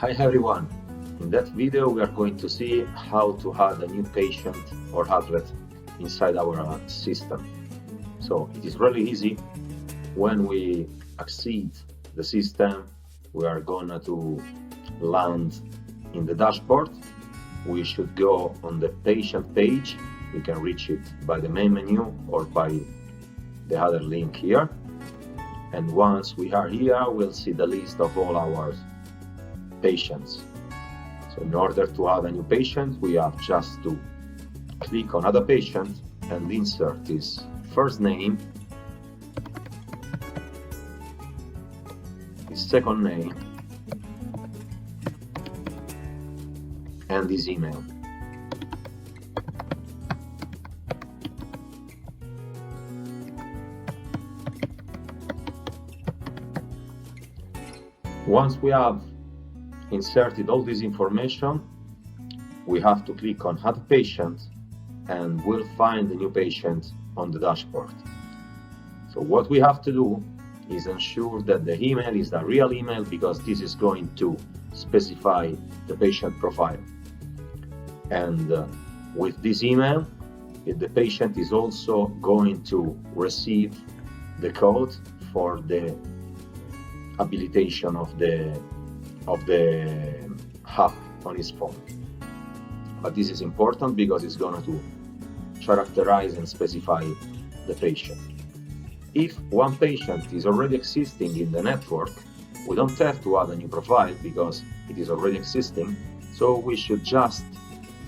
Hi everyone, in that video we are going to see how to add a new patient or athlete inside our system. So it is really easy. When we access the system, we are going to land in the dashboard. We should go on the patient page. We can reach it by the main menu or by the other link here. And once we are here, we'll see the list of all our patients. So in order to add a new patient, we have just to click on add a patient and insert his first name, his second name, and his email. Once we have inserted all this information, we have to click on add patient and we'll find the new patient on the dashboard. So what we have to do is ensure that the email is the real email, because this is going to specify the patient profile. And with this email, the patient is also going to receive the code for the habilitation of the app on his phone. But this is important because it's going to characterize and specify the patient. If one patient is already existing in the network, we don't have to add a new profile because it is already existing. So we should just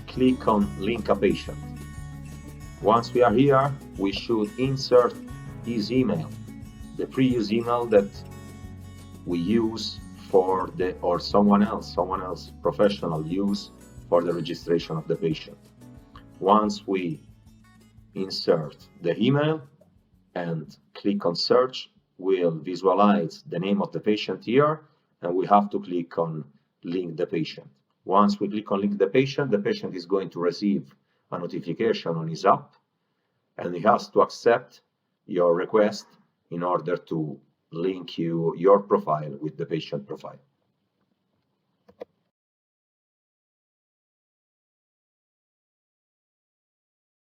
click on link a patient. Once we are here, we should insert his email, the previous email that we use for or someone else professional use for the registration of the patient. Once we insert the email and click on search, we'll visualize the name of the patient here, and we have to click on link the patient. Once we click on link the patient is going to receive a notification on his app, and he has to accept your request in order to link your profile with the patient profile.